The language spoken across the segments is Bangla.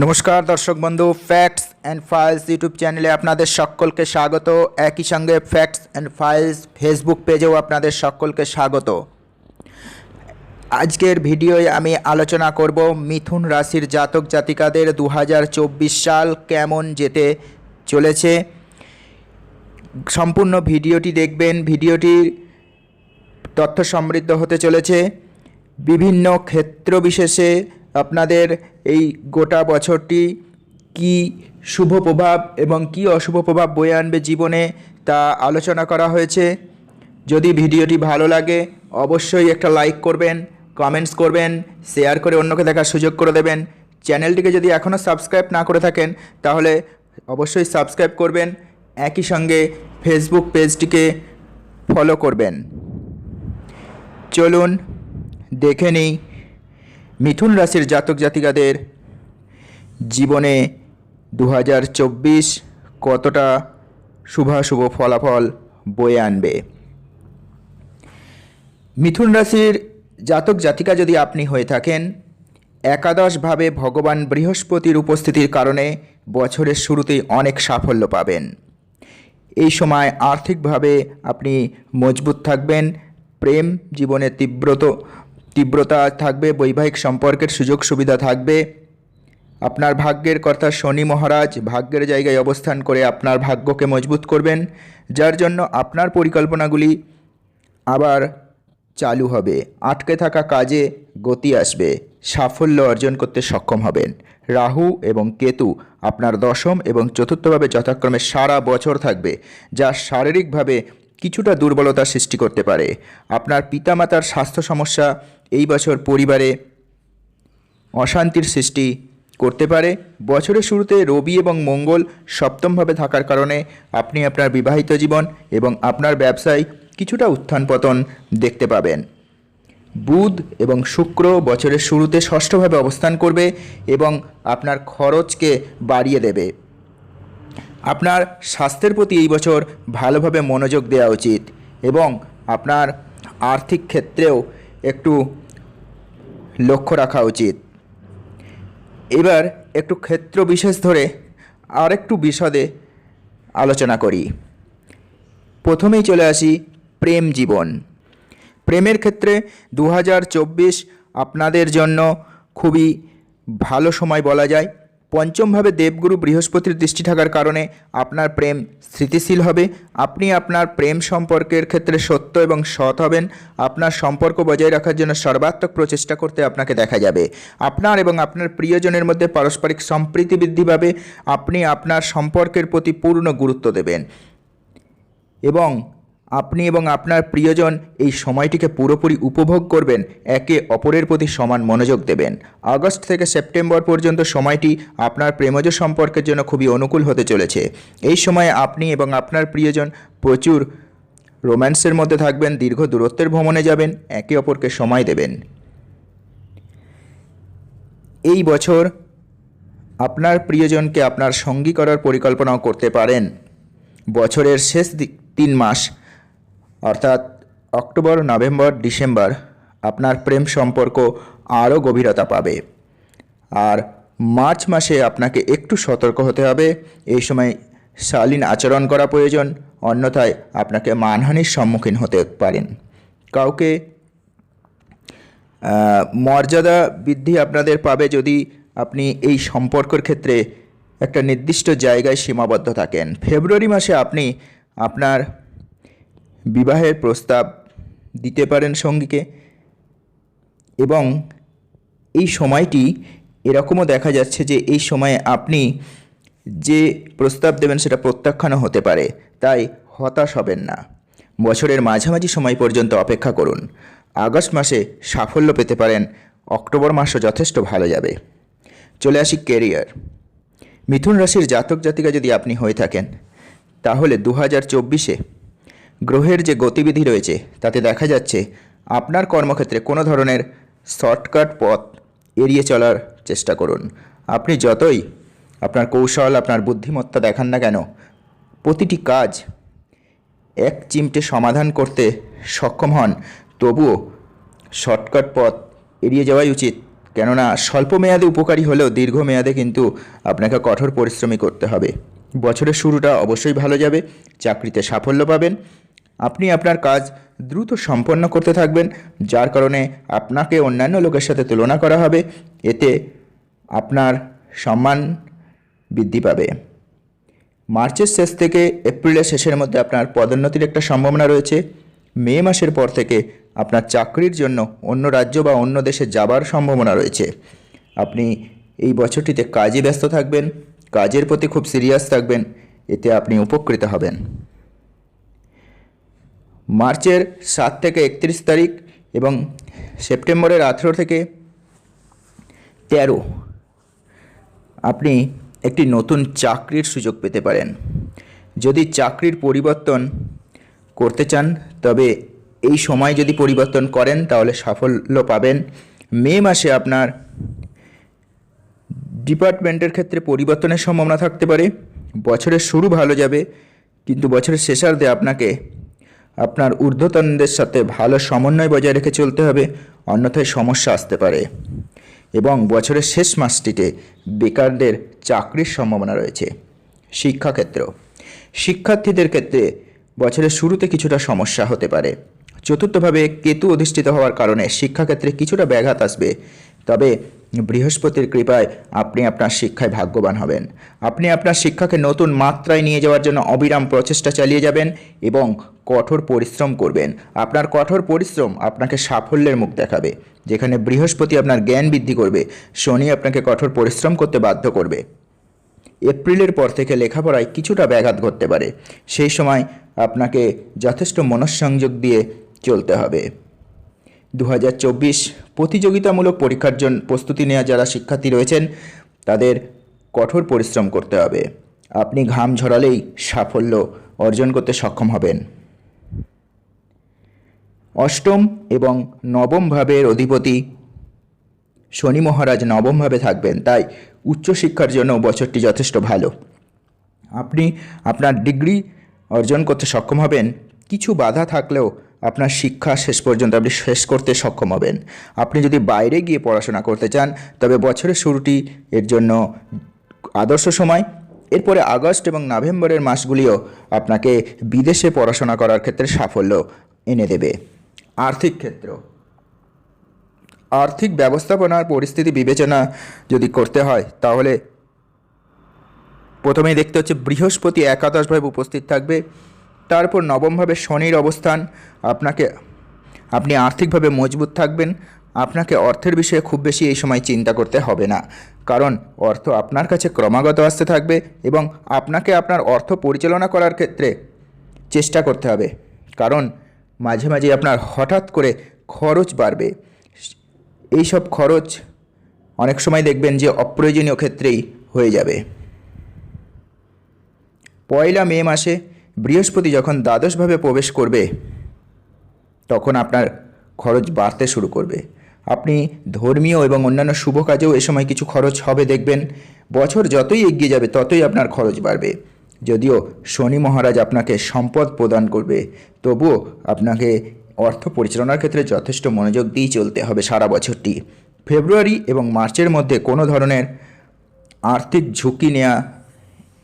নমস্কার দর্শক বন্ধু, ফ্যাক্টস অ্যান্ড ফাইলস ইউটিউব চ্যানেলে আপনাদের সকলকে স্বাগত। একই সঙ্গে ফ্যাক্টস অ্যান্ড ফাইলস ফেসবুক পেজেও আপনাদের সকলকে স্বাগত। আজকের ভিডিওয় আমি আলোচনা করব মিথুন রাশির জাতক জাতিকাদের 2024 সাল কেমন যেতে চলেছে। সম্পূর্ণ ভিডিওটি দেখবেন। ভিডিওটি তথ্য সমৃদ্ধ হতে চলেছে। বিভিন্ন ক্ষেত্র বিশেষে আপনাদের এই গোটা বছরটি কি শুভ প্রভাব এবং কি অশুভ প্রভাব বয়ে আনবে জীবনে, তা আলোচনা করা হয়েছে। যদি ভিডিওটি ভালো লাগে অবশ্যই একটা লাইক করবেন, কমেন্টস করবেন, শেয়ার করে অন্যকে দেখার সুযোগ করে দেবেন। চ্যানেলটিকে যদি এখনও সাবস্ক্রাইব না করে থাকেন তাহলে অবশ্যই সাবস্ক্রাইব করবেন। একই সঙ্গে ফেসবুক পেজটিকে ফলো করবেন। চলুন দেখে নিই মিথুন রাশির জাতক জাতিকাদের জীবনে 2024 কতটা শুভাশুভ ফলাফল বয়ে আনবে। মিথুন রাশির জাতক জাতিকা যদি আপনি হয়ে থাকেন, একাদশভাবে ভগবান বৃহস্পতির উপস্থিতির কারণে বছরের শুরুতেই অনেক সাফল্য পাবেন। এই সময় আর্থিকভাবে আপনি মজবুত থাকবেন, প্রেম জীবনে তীব্রতা থাকবে, বৈবাহিক সম্পর্কের সুযোগ সুবিধা থাকবে। আপনার ভাগ্যের কর্তা শনি মহারাজ ভাগ্যের জায়গায় অবস্থান করে আপনার ভাগ্যকে মজবুত করবেন, যার জন্য আপনার পরিকল্পনাগুলি আবার চালু হবে। আটকে থাকা কাজে গতি আসবে, সাফল্য অর্জন করতে সক্ষম হবেন। রাহু এবং কেতু আপনার দশম এবং চতুর্থভাবে যথাক্রমে সারা বছর থাকবে, যা শারীরিকভাবে কিছুটা দুর্বলতা সৃষ্টি করতে পারে। আপনার পিতামাতার স্বাস্থ্য সমস্যা এই বছর পরিবারে অশান্তির সৃষ্টি করতে পারে। বছরের শুরুতে রবি এবং মঙ্গল সপ্তমভাবে থাকার কারণে আপনি আপনার বিবাহিত জীবন এবং আপনার ব্যবসায় কিছুটা উত্থান পতন দেখতে পাবেন। বুধ এবং শুক্র বছরের শুরুতে ষষ্ঠভাবে অবস্থান করবে এবং আপনার খরচকে বাড়িয়ে দেবে। আপনার স্বাস্থ্যের প্রতি এই বছর ভালোভাবে মনোযোগ দেওয়া উচিত এবং আপনার আর্থিক ক্ষেত্রেও একটু লক্ষ্য রাখা উচিত। এবার একটু ক্ষেত্র বিশেষ ধরে আর একটু বিশদে আলোচনা করি। প্রথমেই চলে আসি প্রেম জীবন। প্রেমের ক্ষেত্রে 2024 আপনাদের জন্য খুবই ভালো সময় বলা যায়। পঞ্চমভাবে দেবগুরু বৃহস্পতির দৃষ্টি থাকার কারণে আপনার প্রেম স্থিতিশীল হবে। আপনি আপনার প্রেম সম্পর্কের ক্ষেত্রে সত্য এবং সৎ হবেন। আপনার সম্পর্ক বজায় রাখার জন্য সর্বাত্মক প্রচেষ্টা করতে আপনাকে দেখা যাবে। আপনার এবং আপনার প্রিয়জনের মধ্যে পারস্পরিক সম্প্রীতি বৃদ্ধি পাবে। আপনি আপনার সম্পর্কের প্রতি পূর্ণ গুরুত্ব দেবেন এবং আপনি এবং আপনার প্রিয়জন এই সময়টিকে পুরোপুরি উপভোগ করবেন, একে অপরের প্রতি সমান মনোযোগ দেবেন। আগস্ট থেকে সেপ্টেম্বর পর্যন্ত সময়টি আপনার প্রেমজ সম্পর্কের জন্য খুবই অনুকূল হতে চলেছে। এই সময়ে আপনি এবং আপনার প্রিয়জন প্রচুর রোম্যান্সের মধ্যে থাকবেন, দীর্ঘ দূরত্বের ভ্রমণে যাবেন, একে অপরকে সময় দেবেন। এই বছর আপনার প্রিয়জনকে আপনার সঙ্গী করার পরিকল্পনাও করতে পারেন। বছরের শেষ 3 মাস অর্থাৎ অক্টোবর, নভেম্বর, ডিসেম্বর আপনার প্রেম সম্পর্ক আরও গভীরতা পাবে। আর মার্চ মাসে আপনাকে একটু সতর্ক হতে হবে। এই সময় শালীন আচরণ করা প্রয়োজন, অন্যথায় আপনাকে মানহানির সম্মুখীন হতে পারেন। কাউকে মর্যাদা বৃদ্ধি আপনাদের পাবে যদি আপনি এই সম্পর্কের ক্ষেত্রে একটা নির্দিষ্ট জায়গায় সীমাবদ্ধ থাকেন। ফেব্রুয়ারি মাসে আপনি আপনার বিবাহের প্রস্তাব দিতে পারেন সঙ্গীকে এবং এই সময়টি এরকমও দেখা যাচ্ছে যে এই সময়ে আপনি যে প্রস্তাব দেবেন সেটা প্রত্যাখ্যানও হতে পারে, তাই হতাশ হবেন না। বছরের মাঝামাঝি সময় পর্যন্ত অপেক্ষা করুন। আগস্ট মাসে সাফল্য পেতে পারেন, অক্টোবর মাসও যথেষ্ট ভালো যাবে। চলে আসি কেরিয়ার। মিথুন রাশির জাতক জাতিকা যদি আপনি হয়ে থাকেন তাহলে 2024-এ গ্রহের যে গতিবিধি রয়েছে তাতে দেখা যাচ্ছে আপনার কর্মক্ষেত্রে কোনো ধরনের শর্টকাট পথ এড়িয়ে চলার চেষ্টা করুন। আপনি যতই আপনার কৌশল, আপনার বুদ্ধিমত্তা দেখান না কেন, প্রতিটি কাজ এক চিমটে সমাধান করতে সক্ষম হন, তবুও শর্টকাট পথ এড়িয়ে যাওয়াই উচিত। কেননা স্বল্প মেয়াদে উপকারী হলেও দীর্ঘমেয়াদে কিন্তু আপনাকে কঠোর পরিশ্রমই করতে হবে। বছরের শুরুটা অবশ্যই ভালো যাবে, চাকরিতে সাফল্য পাবেন, আপনি আপনার কাজ দ্রুত সম্পন্ন করতে থাকবেন, যার কারণে আপনাকে অন্যান্য লোকের সাথে তুলনা করা হবে, এতে আপনার সম্মান বৃদ্ধি পাবে। মার্চের শেষ থেকে এপ্রিলের শেষের মধ্যে আপনার পদোন্নতির একটা সম্ভাবনা রয়েছে। মে মাসের পর থেকে আপনার চাকরির জন্য অন্য রাজ্য বা অন্য দেশে যাবার সম্ভাবনা রয়েছে। আপনি এই বছরটিতে কাজে ব্যস্ত থাকবেন, কাজের প্রতি খুব সিরিয়াস থাকবেন, এতে আপনি উপকৃত হবেন। মার্চের 7 থেকে 31 তারিখ এবং সেপ্টেম্বরের 18 থেকে 13 আপনি একটি নতুন চাকরির সুযোগ পেতে পারেন। যদি চাকরির পরিবর্তন করতে চান তবে এই সময় যদি পরিবর্তন করেন তাহলে সাফল্য পাবেন। মে মাসে আপনার ডিপার্টমেন্টের ক্ষেত্রে পরিবর্তনের সম্ভাবনা থাকতে পারে। বছরের শুরু ভালো যাবে, কিন্তু বছরের শেষার্ধে আপনাকে আপনার ঊর্ধ্বতনদের সাথে ভালো সমন্বয় বজায় রেখে চলতে হবে, অন্যথায় সমস্যা আসতে পারে। এবং বছরের শেষ মাসটিতে বেকারদের চাকরির সম্ভাবনা রয়েছে। শিক্ষাক্ষেত্র, শিক্ষার্থীদের ক্ষেত্রে বছরের শুরুতে কিছুটা সমস্যা হতে পারে। চতুর্থভাবে কেতু অধিষ্ঠিত হওয়ার কারণে শিক্ষাক্ষেত্রে কিছুটা ব্যাঘাত আসবে, তবে বৃহস্পতির কৃপায় আপনি আপনার শিক্ষায় ভাগ্যবান হবেন। আপনি আপনার শিক্ষাকে নতুন মাত্রায় নিয়ে যাওয়ার জন্য অবিরাম প্রচেষ্টা চালিয়ে যাবেন এবং কঠোর পরিশ্রম করবেন। আপনার কঠোর পরিশ্রম আপনাকে সাফল্যের মুখ দেখাবে। যেখানে বৃহস্পতি আপনার জ্ঞান বৃদ্ধি করবে, শনি আপনাকে কঠোর পরিশ্রম করতে বাধ্য করবে। এপ্রিলের পর থেকে লেখাপড়ায় কিছুটা ব্যাঘাত ঘটতে পারে, সেই সময় আপনাকে যথেষ্ট মনঃসংযোগ দিয়ে চলতে হবে। 2024 প্রতিযোগিতামূলক পরীক্ষার জন্য প্রস্তুতি নেওয়া যারা শিক্ষার্থী রয়েছেন তাদের কঠোর পরিশ্রম করতে হবে। আপনি ঘাম ঝরালেই সাফল্য অর্জন করতে সক্ষম হবেন। অষ্টম এবং নবম ভাবের অধিপতি শনি মহারাজ নবম ভাবে থাকবেন, তাই উচ্চশিক্ষার জন্য বছরটি যথেষ্ট ভালো। আপনি আপনার ডিগ্রি অর্জন করতে সক্ষম হবেন। কিছু বাধা থাকলেও আপনার শিক্ষা শেষ পর্যন্ত আপনি শেষ করতে সক্ষম হবেন। আপনি যদি বাইরে গিয়ে পড়াশোনা করতে চান তবে বছরের শুরুটি এর জন্য আদর্শ সময়। এরপরে আগস্ট এবং নভেম্বরের মাসগুলিও আপনাকে বিদেশে পড়াশোনা করার ক্ষেত্রে সাফল্য এনে দেবে। আর্থিক ক্ষেত্র, আর্থিক ব্যবস্থাপনার পরিস্থিতি বিবেচনা যদি করতে হয় তাহলে প্রথমেই দেখতে হচ্ছে বৃহস্পতি একাদশভাবে উপস্থিত থাকবে, তারপর নবমভাবে শনির অবস্থান। আপনি আর্থিকভাবে মজবুত থাকবেন। আপনাকে অর্থের বিষয়ে খুব বেশি এই সময় চিন্তা করতে হবে না, কারণ অর্থ আপনার কাছে ক্রমাগত আসতে থাকবে এবং আপনাকে আপনার অর্থ পরিচালনা করার ক্ষেত্রে চেষ্টা করতে হবে, কারণ মাঝে মাঝে আপনার হঠাৎ করে খরচ বাড়বে। এই সব খরচ অনেক সময় দেখবেন যে অপ্রয়োজনীয় ক্ষেত্রেই হয়ে যাবে। 1 মে মাসে বৃহস্পতি যখন দ্বাদশভাবে প্রবেশ করবে তখন আপনার খরচ বাড়তে শুরু করবে। আপনি ধর্মীয় এবং অন্যান্য শুভ কাজেও এ সময় কিছু খরচ হবে দেখবেন। বছর যতই এগিয়ে যাবে ততই আপনার খরচ বাড়বে। যদিও শনি মহারাজ আপনাকে সম্পদ প্রদান করবে, তবুও আপনাকে অর্থ পরিচালনার ক্ষেত্রে যথেষ্ট মনোযোগ দিয়ে চলতে হবে সারা বছরটি। ফেব্রুয়ারি এবং মার্চের মধ্যে কোনো ধরনের আর্থিক ঝুঁকি নেওয়া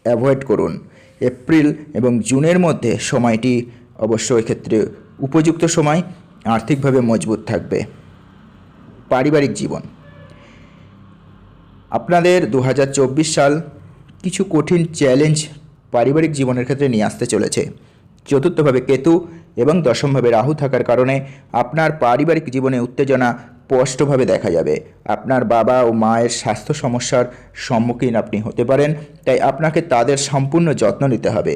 অ্যাভয়েড করুন। এপ্রিল এবং জুনের মধ্যে সময়টি অবশ্যই ক্ষেত্রে উপযুক্ত সময়, আর্থিকভাবে মজবুত থাকবে। পারিবারিক জীবন, আপনাদের 2024 সাল কিছু কঠিন চ্যালেঞ্জ পারিবারিক জীবনের ক্ষেত্রে নিয়ে আসতে চলেছে। চতুর্থভাবে কেতু এবং দশমভাবে রাহু থাকার কারণে আপনার পারিবারিক জীবনে উত্তেজনা স্পষ্টভাবে দেখা যাবে। আপনার বাবা ও মায়ের স্বাস্থ্য সমস্যার সম্মুখীন আপনি হতে পারেন, তাই আপনাকে তাদের সম্পূর্ণ যত্ন নিতে হবে।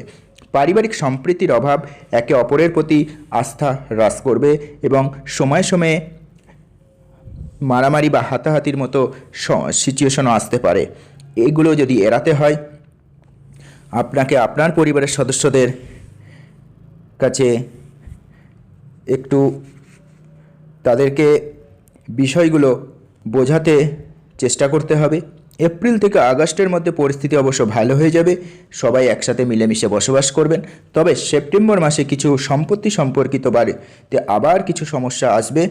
পারিবারিক সম্প্রীতির অভাব একে অপরের প্রতি আস্থা হ্রাস করবে এবং সময়ে সময়ে মারামারি বা হাতাহাতির মতো সিচুয়েশনও আসতে পারে। এগুলো যদি এড়াতে হয় আপনাকে আপনার পরিবারের সদস্যদের কাছে একটু তাদেরকে বিষয়গুলো বোঝাতে চেষ্টা করতে হবে। এপ্রিল থেকে আগস্টের মধ্যে পরিস্থিতি অবশ্য ভালো হয়ে যাবে, সবাই একসাথে মিলেমিশে বসবাস করবেন। তবে সেপ্টেম্বর মাসে কিছু সম্পত্তি সম্পর্কিত বাড়িতে আবার কিছু সমস্যা আসবে,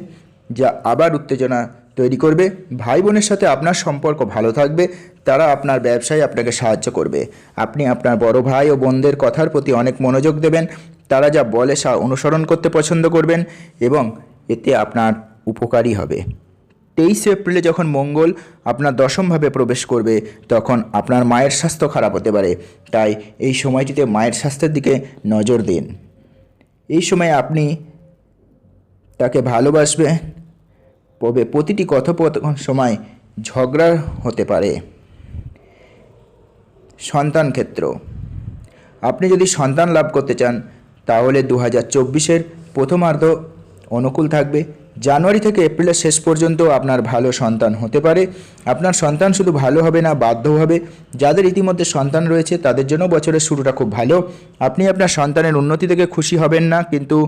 যা আবার উত্তেজনা তৈরি করবে। ভাই বোনের সাথে আপনার সম্পর্ক ভালো থাকবে, তারা আপনার ব্যবসায় আপনাকে সাহায্য করবে। আপনি আপনার বড় ভাই ও বোনদের কথার প্রতি অনেক মনোযোগ দেবেন, তারা যা বলে অনুসরণ করতে পছন্দ করবেন এবং এতে আপনার উপকারী হবে। 23 এপ্রিলে যখন মঙ্গল আপনার দশমভাবে প্রবেশ করবে তখন আপনার মায়ের স্বাস্থ্য খারাপ হতে পারে, তাই এই সময়টিতে মায়ের স্বাস্থ্যের দিকে নজর দিন। এই সময় আপনি তাকে ভালোবাসবেন, তবে প্রতিটি কথোপকথন সময় ঝগড়া হতে পারে। সন্তান ক্ষেত্র, আপনি যদি সন্তান লাভ করতে চান তাহলে 2024-এর প্রথমার্ধ অনুকূল থাকবে। জানুয়ারি থেকে এপ্রিলের শেষ পর্যন্ত আপনার ভালো সন্তান হতে পারে। আপনার সন্তান শুধু ভালো হবে না, বাধ্য হবে। যাদের ইতিমধ্যে সন্তান রয়েছে তাদের জন্য বছরের শুরুটা খুব ভালো। আপনি আপনার সন্তানের উন্নতি থেকে খুশি হবেন না, কিন্তু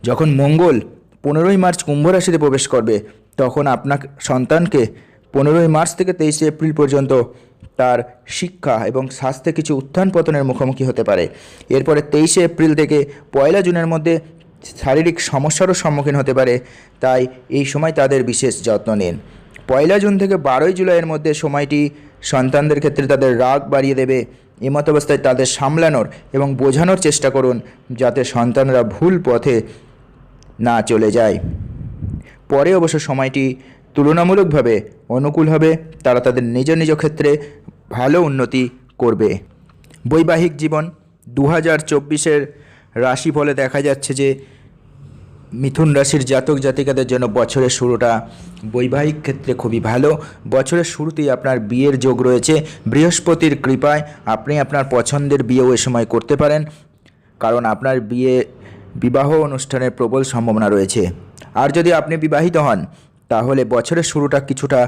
যখন মঙ্গল 15ই মার্চ কুম্ভ রাশিতে প্রবেশ করবে তখন আপনার সন্তানকে 15ই মার্চ থেকে 23শে এপ্রিল পর্যন্ত তার শিক্ষা এবং স্বাস্থ্যে কিছু উত্থান পতনের মুখোমুখি হতে পারে। এরপরে 23শে এপ্রিল থেকে 1 জুনের মধ্যে শারীরিক সমস্যারও সম্মুখীন হতে পারে, তাই এই সময় তাদের বিশেষ যত্ন নিন। 1 জুন থেকে 12 জুলাইয়ের মধ্যে সময়টি সন্তানদের ক্ষেত্রে তাদের রাগ বাড়িয়ে দেবে। এমত অবস্থায় তাদের সামলানোর এবং বোঝানোর চেষ্টা করুন যাতে সন্তানরা ভুল পথে না চলে যায়। পরে অবশ্য সময়টি তুলনামূলকভাবে অনুকূল হবে, তারা তাদের নিজ নিজ ক্ষেত্রে ভালো উন্নতি করবে। বৈবাহিক জীবন 2024-এর রাশিফলে দেখা যাচ্ছে যে মিথুন রাশির জাতক জাতিকাদের জন্য বছরের শুরুটা বৈবাহিক ক্ষেত্রে খুবই ভালো। বছরের শুরুতেই আপনার বিয়ের যোগ রয়েছে। বৃহস্পতির কৃপায় আপনি আপনার পছন্দের বিয়েও এ সময় করতে পারেন, কারণ আপনার বিবাহ অনুষ্ঠানের প্রবল সম্ভাবনা রয়েছে। আর যদি আপনি বিবাহিত হন তাহলে বছরের শুরুটা কিছুটা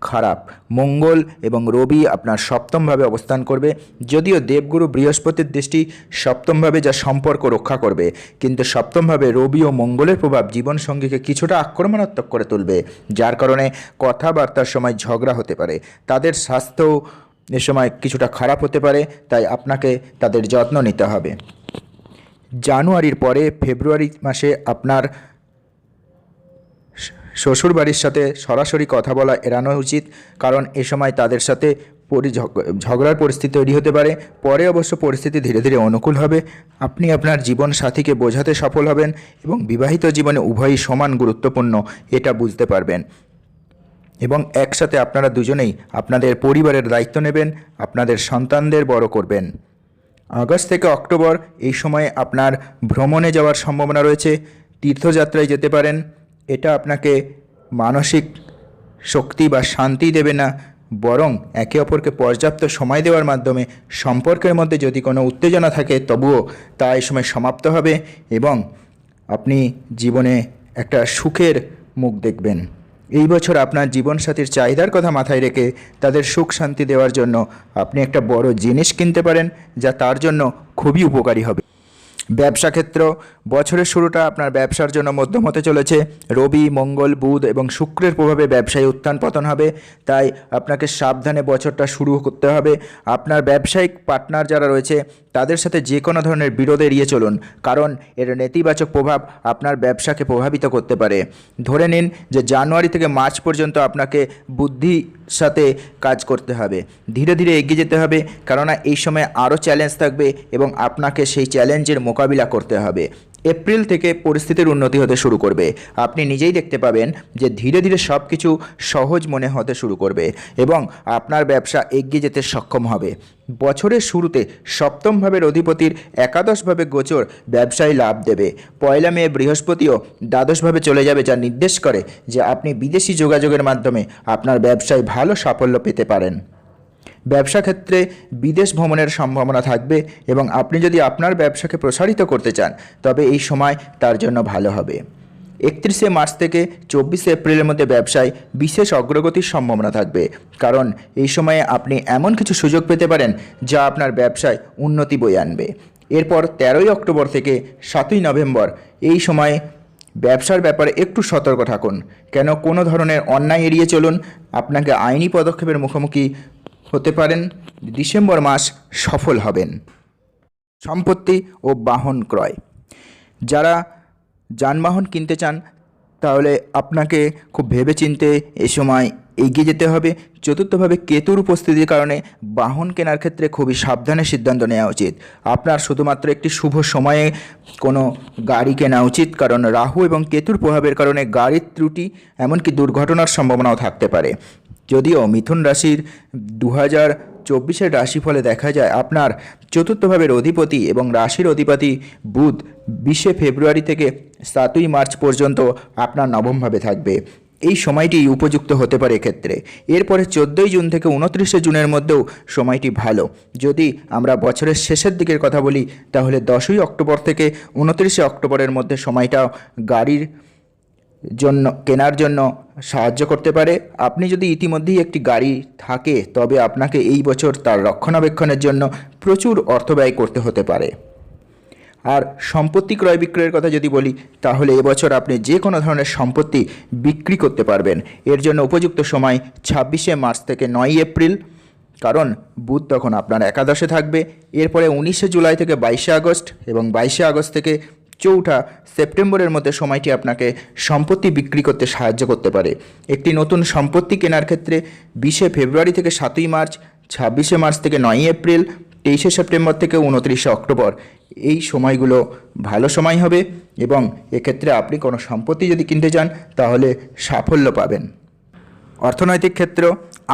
খারাপ। মঙ্গল এবং রবি আপনার সপ্তমভাবে অবস্থান করবে। যদিও দেবগুরু বৃহস্পতির দৃষ্টি সপ্তমভাবে যা সম্পর্ক রক্ষা করবে, কিন্তু সপ্তমভাবে রবি ও মঙ্গলের প্রভাব জীবনসঙ্গীকে কিছুটা আক্রমণাত্মক করে তুলবে, যার কারণে কথাবার্তার সময় ঝগড়া হতে পারে। তাদের স্বাস্থ্যও এ সময় কিছুটা খারাপ হতে পারে, তাই আপনাকে তাদের যত্ন নিতে হবে। জানুয়ারির পরে ফেব্রুয়ারি মাসে আপনার শ্বশুরবাড়ির সাথে সরাসরি কথা বলা এড়ানো উচিত, কারণ এ সময় তাদের সাথে ঝগড়ার পরিস্থিতি তৈরি হতে পারে। পরে অবশ্য পরিস্থিতি ধীরে ধীরে অনুকূল হবে। আপনি আপনার জীবন সাথীকে বোঝাতে সফল হবেন এবং বিবাহিত জীবনে উভয়ই সমান গুরুত্বপূর্ণ এটা বুঝতে পারবেন, এবং একসাথে আপনারা দুজনেই আপনাদের পরিবারের দায়িত্ব নেবেন, আপনাদের সন্তানদের বড় করবেন। আগস্ট থেকে অক্টোবর এই সময়ে আপনার ভ্রমণে যাওয়ার সম্ভাবনা রয়েছে। তীর্থযাত্রায় যেতে পারেন। এটা আপনাকে মানসিক শক্তি বা শান্তি দেবে না, বরং একে অপরকে পর্যাপ্ত সময় দেওয়ার মাধ্যমে সম্পর্কের মধ্যে যদি কোনো উত্তেজনা থাকে তবুও তা এই সময় সমাপ্ত হবে এবং আপনি জীবনে একটা সুখের মুখ দেখবেন। এই বছর আপনার জীবনসাথীর চাহিদার কথা মাথায় রেখে তাদের সুখ শান্তি দেওয়ার জন্য আপনি একটা বড় জিনিস কিনতে পারেন, যা তার জন্য খুবই উপকারী হবে। ব্যবসা ক্ষেত্র, বছরের শুরুটা আপনার ব্যবসার জন্য মধ্যম হতে চলেছে। রবি, মঙ্গল, বুধ এবং শুক্রের প্রভাবে ব্যবসায় উত্থান পতন হবে, তাই আপনাকে সাবধানে বছরটা শুরু করতে হবে। আপনার ব্যবসায়িক পার্টনার যারা রয়েছে তাদের সাথে যে কোনো ধরনের বিরোধ এড়িয়ে চলুন, কারণ এর নেতিবাচক প্রভাব আপনার ব্যবসাকে প্রভাবিত করতে পারে। ধরে নিন যে জানুয়ারি থেকে মার্চ পর্যন্ত আপনাকে বুদ্ধির সাথে কাজ করতে হবে, ধীরে ধীরে এগিয়ে যেতে হবে, কেননা এই সময় আরও চ্যালেঞ্জ থাকবে এবং আপনাকে সেই চ্যালেঞ্জের মোকাবিলা করতে হবে। এপ্রিল থেকে পরিস্থিতির উন্নতি হতে শুরু করবে। আপনি নিজেই দেখতে পাবেন যে ধীরে ধীরে সব কিছু সহজ মনে হতে শুরু করবে এবং আপনার ব্যবসা এগিয়ে যেতে সক্ষম হবে। বছরের শুরুতে সপ্তমভাবের অধিপতির একাদশভাবে গোচর ব্যবসায় লাভ দেবে। 1 মে বৃহস্পতিও দ্বাদশভাবে চলে যাবে, যা নির্দেশ করে যে আপনি বিদেশি যোগাযোগের মাধ্যমে আপনার ব্যবসায় ভালো সাফল্য পেতে পারেন। ব্যবসা ক্ষেত্রে বিদেশ ভ্রমণের সম্ভাবনা থাকবে এবং আপনি যদি আপনার ব্যবসাকে প্রসারিত করতে চান তবে এই সময় তার জন্য ভালো হবে। 31শে মার্চ থেকে 24শে এপ্রিলের মধ্যে ব্যবসায় বিশেষ অগ্রগতির সম্ভাবনা থাকবে, কারণ এই সময়ে আপনি এমন কিছু সুযোগ পেতে পারেন যা আপনার ব্যবসায় উন্নতি বয়ে আনবে। এরপর 13ই অক্টোবর থেকে 7ই নভেম্বর এই সময়ে ব্যবসার ব্যাপারে একটু সতর্ক থাকুন, কেন কোনো ধরনের অন্যায় এড়িয়ে চলুন। আপনাকে আইনি পদক্ষেপের মুখোমুখি হতে পারেন। ডিসেম্বর মাস সফল হবেন। সম্পত্তি ও বাহন ক্রয়, যারা যানবাহন কিনতে চান তাহলে আপনাকে খুব ভেবেচিন্তে এ সময় এগিয়ে যেতে হবে। চতুর্থভাবে কেতুর উপস্থিতির কারণে বাহন কেনার ক্ষেত্রে খুবই সাবধানে সিদ্ধান্ত নেওয়া উচিত। আপনার শুধুমাত্র একটি শুভ সময়ে কোনো গাড়ি কেনা উচিত, কারণ রাহু এবং কেতুর প্রভাবের কারণে গাড়ির ত্রুটি এমনকি দুর্ঘটনার সম্ভাবনাও থাকতে পারে। যদিও মিথুন রাশির 2024-এর রাশিফলে দেখা যায় আপনার চতুর্থ ভাবের অধিপতি এবং রাশির অধিপতি বুধ 20শে ফেব্রুয়ারি থেকে 7ই মার্চ পর্যন্ত আপনার নবমভাবে থাকবে। এই সময়টি উপযুক্ত হতে পারে এক্ষেত্রে। এরপরে 14ই জুন থেকে 29শে জুনের মধ্যেও সময়টি ভালো। যদি আমরা বছরের শেষের দিকের কথা বলি তাহলে 10ই অক্টোবর থেকে 29শে অক্টোবরের মধ্যে সময়টা গাড়ির জন্য কেনার জন্য সাহায্য করতে পারে। আপনি যদি ইতিমধ্যেই একটি গাড়ি থাকে তবে আপনাকে এই বছর তার রক্ষণাবেক্ষণের জন্য প্রচুর অর্থ ব্যয় করতে হতে পারে। আর সম্পত্তি ক্রয় বিক্রয়ের কথা যদি বলি তাহলে এবছর আপনি যে কোনো ধরনের সম্পত্তি বিক্রি করতে পারবেন। এর জন্য উপযুক্ত সময় 26শে মার্চ থেকে 9ই এপ্রিল, কারণ বুধ তখন আপনার একাদশে থাকবে। এরপরে 19শে জুলাই থেকে 22শে আগস্ট এবং 22শে আগস্ট থেকে 4ঠা সেপ্টেম্বরের মধ্যে সময়টি আপনাকে সম্পত্তি বিক্রি করতে সাহায্য করতে পারে। একটি নতুন সম্পত্তি কেনার ক্ষেত্রে 20শে ফেব্রুয়ারি থেকে 7ই মার্চ, 26শে মার্চ থেকে 9ই এপ্রিল, 23শে সেপ্টেম্বর থেকে 29শে অক্টোবর এই সময়গুলো ভালো সময় হবে এবং এক্ষেত্রে আপনি কোনো সম্পত্তি যদি কিনতে চান তাহলে সাফল্য পাবেন। অর্থনৈতিক ক্ষেত্র,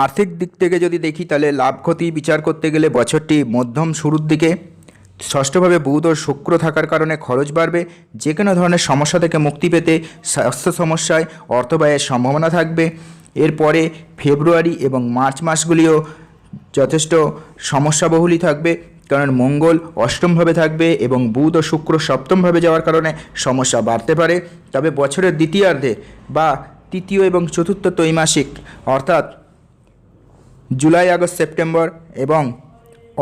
আর্থিক দিক থেকে যদি দেখি তাহলে লাভ ক্ষতি বিচার করতে গেলে বছরটি মধ্যম শুরুর দিকে। ষষ্ঠভাবে বুধ ও শুক্র থাকার কারণে খরচ বাড়বে। যে কোনো ধরনের সমস্যা থেকে মুক্তি পেতে স্বাস্থ্য সমস্যায় অর্থ ব্যয়ের সম্ভাবনা থাকবে। এরপরে ফেব্রুয়ারি এবং মার্চ মাসগুলিও যথেষ্ট সমস্যাবহুলই থাকবে, কারণ মঙ্গল অষ্টমভাবে থাকবে এবং বুধ ও শুক্র সপ্তমভাবে যাওয়ার কারণে সমস্যা বাড়তে পারে। তবে বছরের দ্বিতীয়ার্ধে বা তৃতীয় এবং চতুর্থ ত্রৈমাসিক অর্থাৎ জুলাই, আগস্ট, সেপ্টেম্বর এবং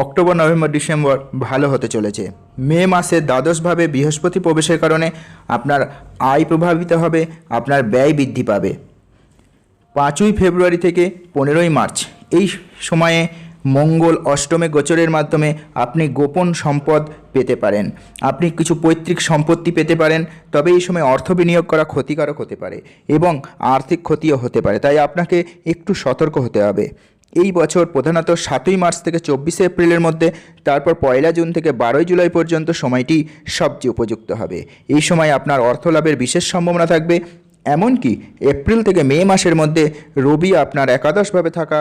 অক্টোবর, নভেম্বর, ডিসেম্বর ভালো হতে চলেছে। মে মাসে দ্বাদশভাবে বৃহস্পতি প্রবেশের কারণে আপনার আয় প্রভাবিত হবে, আপনার ব্যয় বৃদ্ধি পাবে। 5ই ফেব্রুয়ারি থেকে 15ই মার্চ এই সময়ে মঙ্গল অষ্টমে গোচরের মাধ্যমে আপনি গোপন সম্পদ পেতে পারেন, আপনি কিছু পৈতৃক সম্পত্তি পেতে পারেন। তবে এই সময় অর্থ বিনিয়োগ করা ক্ষতিকারক হতে পারে এবং আর্থিক ক্ষতিও হতে পারে, তাই আপনাকে একটু সতর্ক হতে হবে। এই বছর প্রধানত 7ই মার্চ থেকে 24শে এপ্রিলের মধ্যে, তারপর 1 জুন থেকে 12 জুলাই পর্যন্ত সময়টি সবচেয়ে উপযুক্ত হবে। এই সময় আপনার অর্থ লাভের বিশেষ সম্ভাবনা থাকবে। এমনকি এপ্রিল থেকে মে মাসের মধ্যে রবি আপনার একাদশভাবে থাকা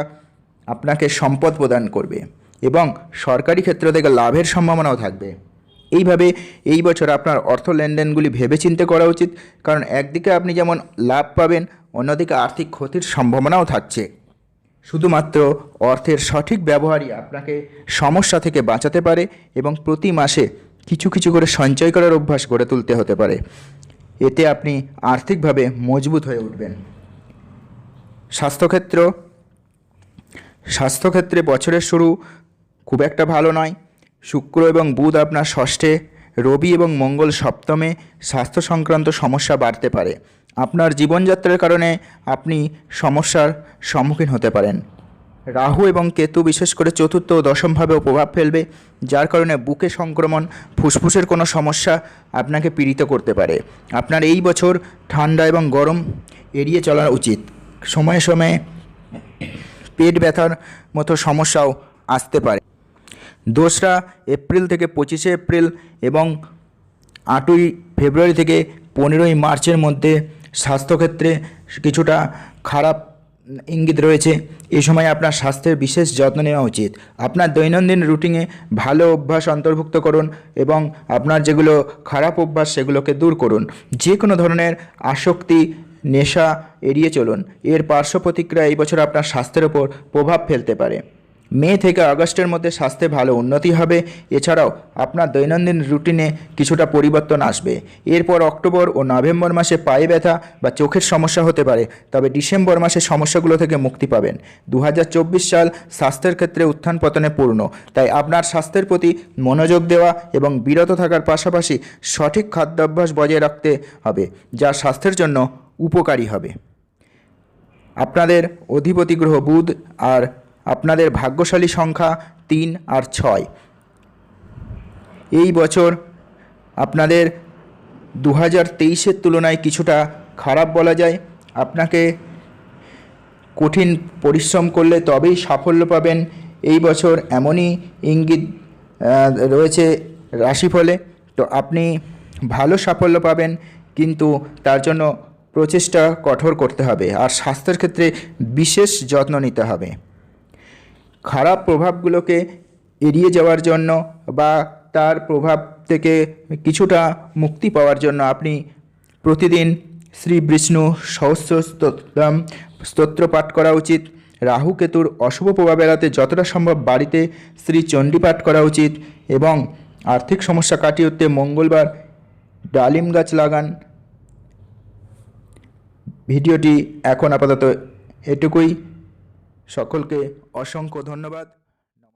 আপনাকে সম্পদ প্রদান করবে এবং সরকারি ক্ষেত্র থেকে লাভের সম্ভাবনাও থাকবে। এইভাবে এই বছর আপনার অর্থ লেনদেনগুলি ভেবেচিন্তে করা উচিত, কারণ একদিকে আপনি যেমন লাভ পাবেন অন্যদিকে আর্থিক ক্ষতির সম্ভাবনাও থাকছে। শুধুমাত্র অর্থের সঠিক ব্যবহারই আপনাকে সমস্যা থেকে বাঁচাতে পারে এবং প্রতি মাসে কিছু কিছু করে সঞ্চয় করার অভ্যাস গড়ে তুলতে হতে পারে। এতে আপনি আর্থিকভাবে মজবুত হয়ে উঠবেন। স্বাস্থ্যক্ষেত্রে বছরের শুরু খুব একটা ভালো নয়। শুক্র এবং বুধ আপনার ষষ্ঠে, রবি এবং মঙ্গল সপ্তমে, স্বাস্থ্য সংক্রান্ত সমস্যা বাড়তে পারে। আপনার জীবনযাত্রার কারণে আপনি সমস্যার সম্মুখীন হতে পারেন। রাহু এবং কেতু বিশেষ করে চতুর্থ ও দশমভাবেও প্রভাব ফেলবে, যার কারণে বুকে সংক্রমণ, ফুসফুসের কোনো সমস্যা আপনাকে পীড়িত করতে পারে। আপনার এই বছর ঠান্ডা এবং গরম এড়িয়ে চলা উচিত। সময়ে সময়ে পেট ব্যথার মতো সমস্যাও আসতে পারে। 2রা এপ্রিল থেকে 25শে এপ্রিল এবং 8ই ফেব্রুয়ারি থেকে 15ই মার্চের মধ্যে স্বাস্থ্যক্ষেত্রে কিছুটা খারাপ ইঙ্গিত রয়েছে। এই সময় আপনার স্বাস্থ্যের বিশেষ যত্ন নেওয়া উচিত। আপনার দৈনন্দিন রুটিনে ভালো অভ্যাস অন্তর্ভুক্ত করুন এবং আপনার যেগুলো খারাপ অভ্যাস সেগুলোকে দূর করুন। যে কোনো ধরনের আসক্তি, নেশা এড়িয়ে চলুন। এর পার্শ্ব প্রতিক্রিয়া এই বছর আপনার স্বাস্থ্যের ওপর প্রভাব ফেলতে পারে। মে থেকে আগস্টের মধ্যে স্বাস্থ্যে ভালো উন্নতি হবে। এছাড়াও আপনার দৈনন্দিন রুটিনে কিছুটা পরিবর্তন আসবে। এরপর অক্টোবর ও নভেম্বর মাসে পায়ে ব্যথা বা চোখের সমস্যা হতে পারে, তবে ডিসেম্বর মাসে সমস্যাগুলো থেকে মুক্তি পাবেন। 2024 সাল স্বাস্থ্যের ক্ষেত্রে উত্থান পতনে পূর্ণ, তাই আপনার স্বাস্থ্যের প্রতি মনোযোগ দেওয়া এবং বিরত থাকার পাশাপাশি সঠিক খাদ্যাভ্যাস বজায় রাখতে হবে, যা স্বাস্থ্যের জন্য উপকারী হবে। আপনাদের অধিপতি গ্রহ বুধ আর আপনাদের ভাগ্যশালী সংখ্যা 3 আর 6। এই বছর আপনাদের 2023-এর তুলনায় কিছুটা খারাপ বলা যায়। আপনাকে কঠিন পরিশ্রম করলে তবেই সাফল্য পাবেন। এই বছর এমনই ইঙ্গিত রয়েছে রাশিফলে। তো আপনি ভালো সাফল্য পাবেন, কিন্তু তার জন্য প্রচেষ্টা কঠোর করতে হবে আর স্বাস্থ্যের ক্ষেত্রে বিশেষ যত্ন নিতে হবে। খারাপ প্রভাবগুলোকে এড়িয়ে যাওয়ার জন্য বা তার প্রভাব থেকে কিছুটা মুক্তি পাওয়ার জন্য আপনি প্রতিদিন শ্রী বিষ্ণু সহস্রস্তোত্রম স্তোত্র পাঠ করা উচিত। রাহু কেতুর অশুভ প্রভাব এড়াতে যতটা সম্ভব বাড়িতে শ্রী চণ্ডী পাঠ করা উচিত এবং আর্থিক সমস্যা কাটিয়ে উঠতে মঙ্গলবার ডালিম গাছ লাগান। ভিডিওটি এখন আপাতত এটুকুই। সকলকে অসংখ্য ধন্যবাদ।